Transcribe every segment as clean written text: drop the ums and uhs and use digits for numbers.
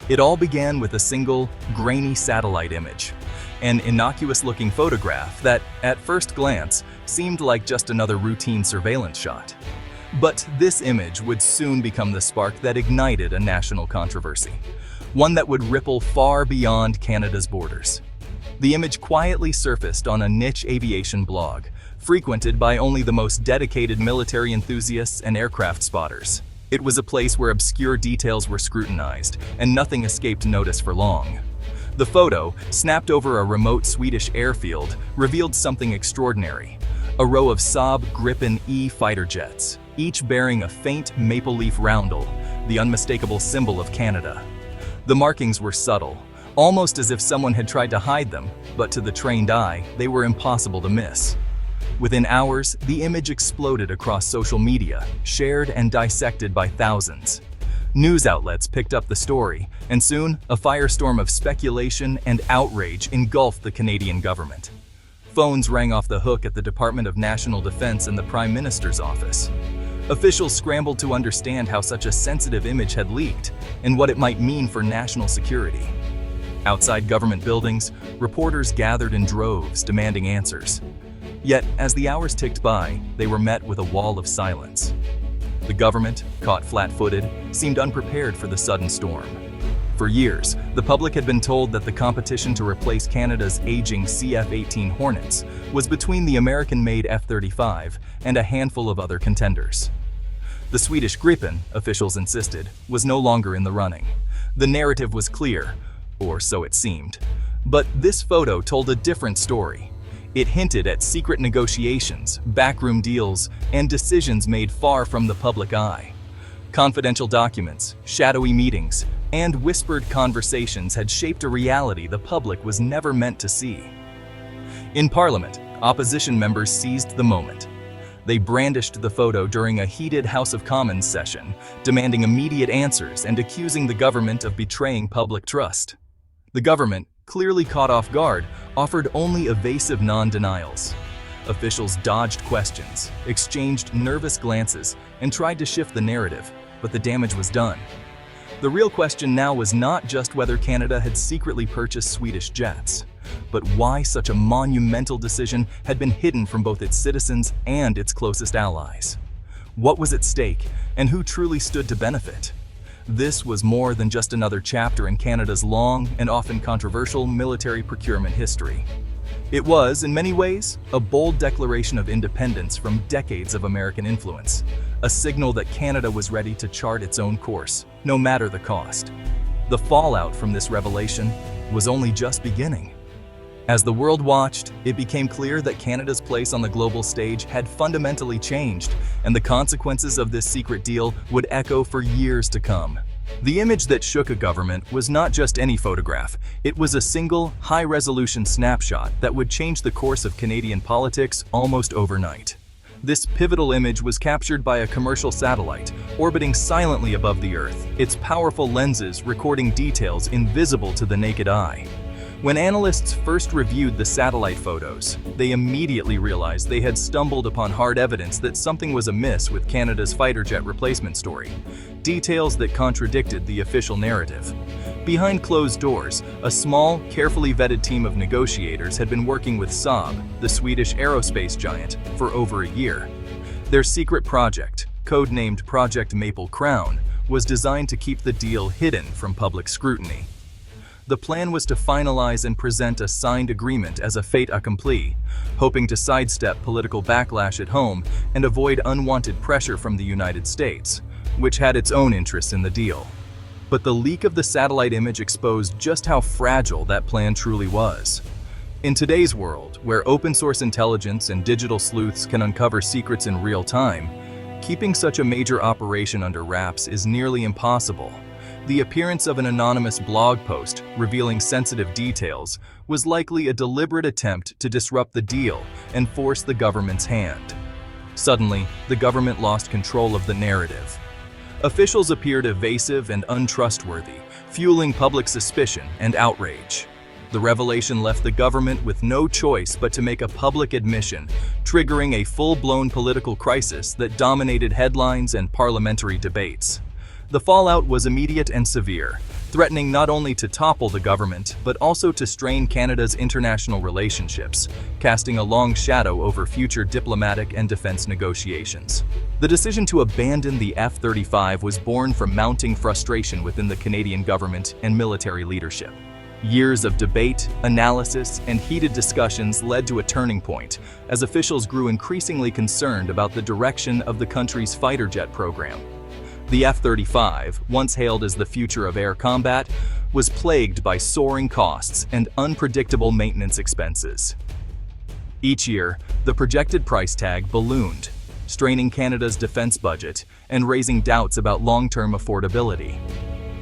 It all began with a single, grainy satellite image, an innocuous-looking photograph that, at first glance, seemed like just another routine surveillance shot. But this image would soon become the spark that ignited a national controversy, one that would ripple far beyond Canada's borders. The image quietly surfaced on a niche aviation blog, frequented by only the most dedicated military enthusiasts and aircraft spotters. It was a place where obscure details were scrutinized, and nothing escaped notice for long. The photo, snapped over a remote Swedish airfield, revealed something extraordinary. A row of Saab Gripen E fighter jets, each bearing a faint maple leaf roundel, the unmistakable symbol of Canada. The markings were subtle, almost as if someone had tried to hide them, but to the trained eye, they were impossible to miss. Within hours, the image exploded across social media, shared and dissected by thousands. News outlets picked up the story, and soon, a firestorm of speculation and outrage engulfed the Canadian government. Phones rang off the hook at the Department of National Defense and the Prime Minister's office. Officials scrambled to understand how such a sensitive image had leaked and what it might mean for national security. Outside government buildings, reporters gathered in droves demanding answers. Yet, as the hours ticked by, they were met with a wall of silence. The government, caught flat-footed, seemed unprepared for the sudden storm. For years, the public had been told that the competition to replace Canada's aging CF-18 Hornets was between the American-made F-35 and a handful of other contenders. The Swedish Gripen, officials insisted, was no longer in the running. The narrative was clear, or so it seemed. But this photo told a different story. It hinted at secret negotiations, backroom deals, and decisions made far from the public eye. Confidential documents, shadowy meetings, and whispered conversations had shaped a reality the public was never meant to see. In Parliament, opposition members seized the moment. They brandished the photo during a heated House of Commons session, demanding immediate answers and accusing the government of betraying public trust. The government, clearly caught off guard, offered only evasive non-denials. Officials dodged questions, exchanged nervous glances, and tried to shift the narrative, but the damage was done. The real question now was not just whether Canada had secretly purchased Swedish jets, but why such a monumental decision had been hidden from both its citizens and its closest allies. What was at stake, and who truly stood to benefit? This was more than just another chapter in Canada's long and often controversial military procurement history. It was, in many ways, a bold declaration of independence from decades of American influence, a signal that Canada was ready to chart its own course, no matter the cost. The fallout from this revelation was only just beginning. As the world watched, it became clear that Canada's place on the global stage had fundamentally changed, and the consequences of this secret deal would echo for years to come. The image that shook a government was not just any photograph. It was a single, high-resolution snapshot that would change the course of Canadian politics almost overnight. This pivotal image was captured by a commercial satellite, orbiting silently above the Earth, its powerful lenses recording details invisible to the naked eye. When analysts first reviewed the satellite photos, they immediately realized they had stumbled upon hard evidence that something was amiss with Canada's fighter jet replacement story, details that contradicted the official narrative. Behind closed doors, a small, carefully vetted team of negotiators had been working with Saab, the Swedish aerospace giant, for over a year. Their secret project, codenamed Project Maple Crown, was designed to keep the deal hidden from public scrutiny. The plan was to finalize and present a signed agreement as a fait accompli, hoping to sidestep political backlash at home and avoid unwanted pressure from the United States, which had its own interests in the deal. But the leak of the satellite image exposed just how fragile that plan truly was. In today's world, where open-source intelligence and digital sleuths can uncover secrets in real time, keeping such a major operation under wraps is nearly impossible. The appearance of an anonymous blog post revealing sensitive details was likely a deliberate attempt to disrupt the deal and force the government's hand. Suddenly, the government lost control of the narrative. Officials appeared evasive and untrustworthy, fueling public suspicion and outrage. The revelation left the government with no choice but to make a public admission, triggering a full-blown political crisis that dominated headlines and parliamentary debates. The fallout was immediate and severe. threatening not only to topple the government, but also to strain Canada's international relationships, casting a long shadow over future diplomatic and defense negotiations. The decision to abandon the F-35 was born from mounting frustration within the Canadian government and military leadership. Years of debate, analysis, and heated discussions led to a turning point as officials grew increasingly concerned about the direction of the country's fighter jet program. The F-35, once hailed as the future of air combat, was plagued by soaring costs and unpredictable maintenance expenses. Each year, the projected price tag ballooned, straining Canada's defense budget and raising doubts about long-term affordability.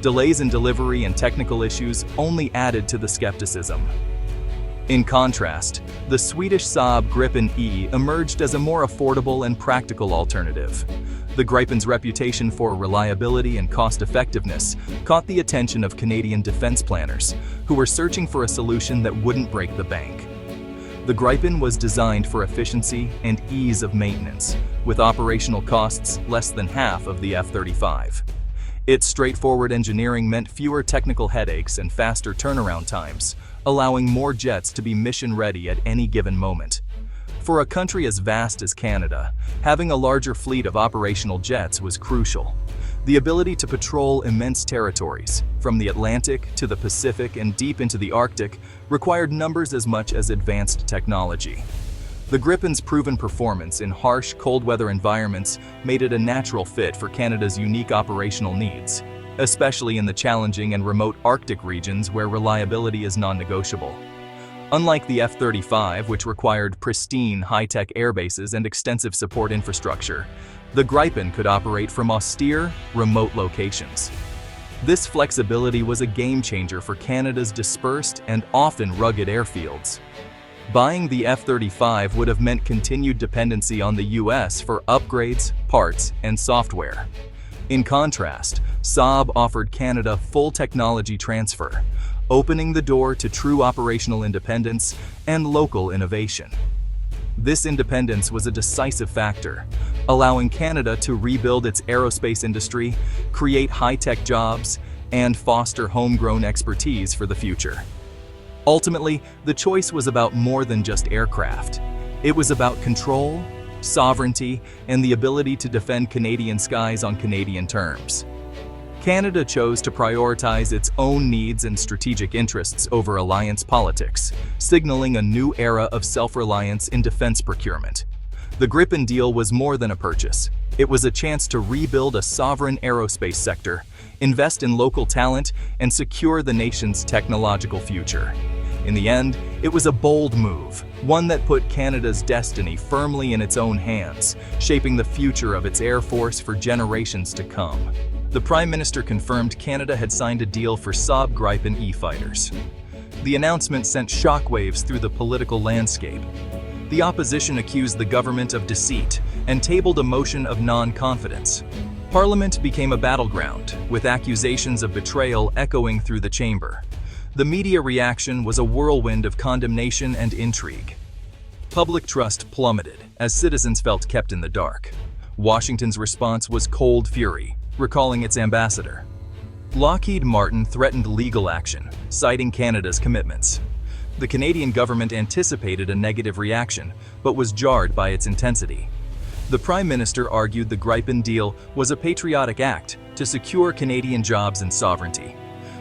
Delays in delivery and technical issues only added to the skepticism. In contrast, the Swedish Saab Gripen E emerged as a more affordable and practical alternative. The Gripen's reputation for reliability and cost-effectiveness caught the attention of Canadian defense planners, who were searching for a solution that wouldn't break the bank. The Gripen was designed for efficiency and ease of maintenance, with operational costs less than half of the F-35. Its straightforward engineering meant fewer technical headaches and faster turnaround times, allowing more jets to be mission-ready at any given moment. For a country as vast as Canada, having a larger fleet of operational jets was crucial. The ability to patrol immense territories, from the Atlantic to the Pacific and deep into the Arctic, required numbers as much as advanced technology. The Gripen's proven performance in harsh, cold-weather environments made it a natural fit for Canada's unique operational needs, especially in the challenging and remote Arctic regions where reliability is non-negotiable. Unlike the F-35, which required pristine, high-tech airbases and extensive support infrastructure, the Gripen could operate from austere, remote locations. This flexibility was a game-changer for Canada's dispersed and often rugged airfields. Buying the F-35 would have meant continued dependency on the US for upgrades, parts, and software. In contrast, Saab offered Canada full technology transfer, opening the door to true operational independence and local innovation. This independence was a decisive factor, allowing Canada to rebuild its aerospace industry, create high-tech jobs, and foster homegrown expertise for the future. Ultimately, the choice was about more than just aircraft. It was about control, sovereignty, and the ability to defend Canadian skies on Canadian terms. Canada chose to prioritize its own needs and strategic interests over alliance politics, signaling a new era of self-reliance in defense procurement. The Gripen Deal was more than a purchase. It was a chance to rebuild a sovereign aerospace sector, invest in local talent, and secure the nation's technological future. In the end, it was a bold move, one that put Canada's destiny firmly in its own hands, shaping the future of its Air Force for generations to come. The Prime Minister confirmed Canada had signed a deal for Saab Gripen E-fighters. The announcement sent shockwaves through the political landscape. The opposition accused the government of deceit and tabled a motion of non-confidence. Parliament became a battleground, with accusations of betrayal echoing through the chamber. The media reaction was a whirlwind of condemnation and intrigue. Public trust plummeted as citizens felt kept in the dark. Washington's response was cold fury, recalling its ambassador. Lockheed Martin threatened legal action, citing Canada's commitments. The Canadian government anticipated a negative reaction, but was jarred by its intensity. The Prime Minister argued the Gripen Deal was a patriotic act to secure Canadian jobs and sovereignty.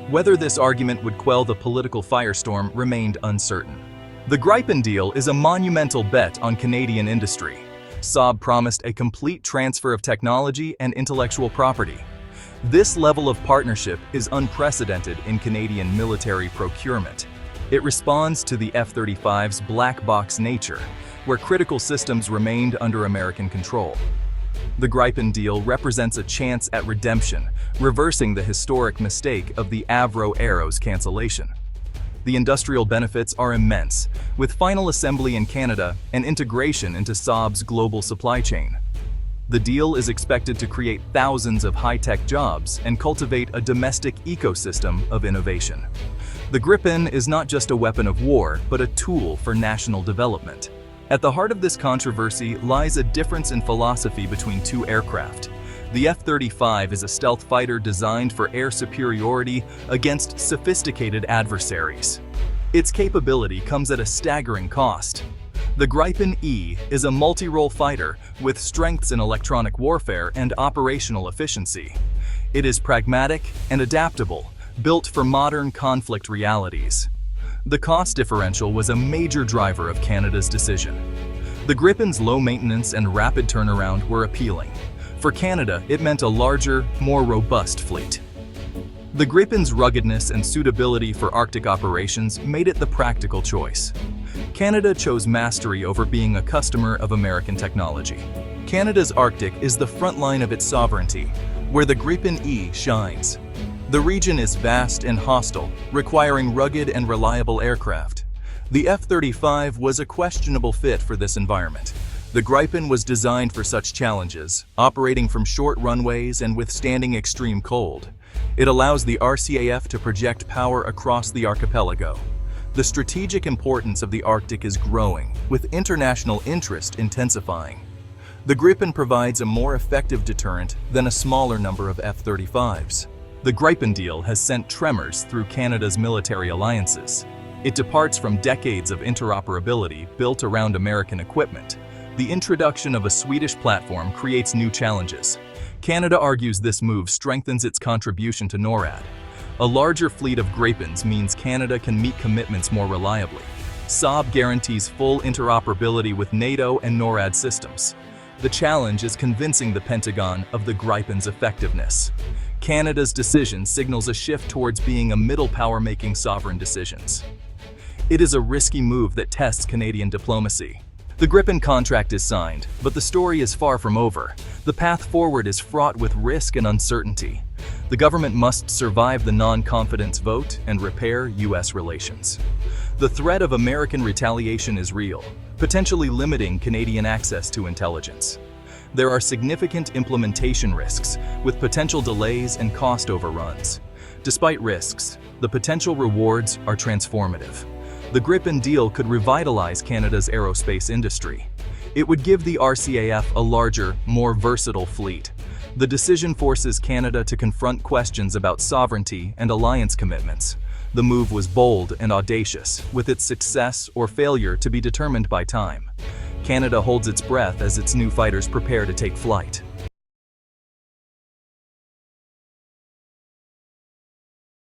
Whether this argument would quell the political firestorm remained uncertain. The Gripen Deal is a monumental bet on Canadian industry. Saab promised a complete transfer of technology and intellectual property. This level of partnership is unprecedented in Canadian military procurement. It responds to the F-35's black box nature, where critical systems remained under American control. The Gripen Deal represents a chance at redemption, reversing the historic mistake of the Avro Arrows cancellation. The industrial benefits are immense, with final assembly in Canada and integration into Saab's global supply chain. The deal is expected to create thousands of high-tech jobs and cultivate a domestic ecosystem of innovation. The Gripen is not just a weapon of war, but a tool for national development. At the heart of this controversy lies a difference in philosophy between two aircraft. The F-35 is a stealth fighter designed for air superiority against sophisticated adversaries. Its capability comes at a staggering cost. The Gripen E is a multi-role fighter with strengths in electronic warfare and operational efficiency. It is pragmatic and adaptable, built for modern conflict realities. The cost differential was a major driver of Canada's decision. The Gripen's low maintenance and rapid turnaround were appealing. For Canada, it meant a larger, more robust fleet. The Gripen's ruggedness and suitability for Arctic operations made it the practical choice. Canada chose mastery over being a customer of American technology. Canada's Arctic is the front line of its sovereignty, where the Gripen E shines. The region is vast and hostile, requiring rugged and reliable aircraft. The F-35 was a questionable fit for this environment. The Gripen was designed for such challenges, operating from short runways and withstanding extreme cold. It allows the RCAF to project power across the archipelago. The strategic importance of the Arctic is growing, with international interest intensifying. The Gripen provides a more effective deterrent than a smaller number of F-35s. The Gripen Deal has sent tremors through Canada's military alliances. It departs from decades of interoperability built around American equipment. The introduction of a Swedish platform creates new challenges. Canada argues this move strengthens its contribution to NORAD. A larger fleet of Gripens means Canada can meet commitments more reliably. Saab guarantees full interoperability with NATO and NORAD systems. The challenge is convincing the Pentagon of the Gripen's effectiveness. Canada's decision signals a shift towards being a middle power making sovereign decisions. It is a risky move that tests Canadian diplomacy. The Gripen contract is signed, but the story is far from over. The path forward is fraught with risk and uncertainty. The government must survive the non-confidence vote and repair U.S. relations. The threat of American retaliation is real, potentially limiting Canadian access to intelligence. There are significant implementation risks, with potential delays and cost overruns. Despite risks, the potential rewards are transformative. The Gripen deal could revitalize Canada's aerospace industry. It would give the RCAF a larger, more versatile fleet. The decision forces Canada to confront questions about sovereignty and alliance commitments. The move was bold and audacious, with its success or failure to be determined by time. Canada holds its breath as its new fighters prepare to take flight.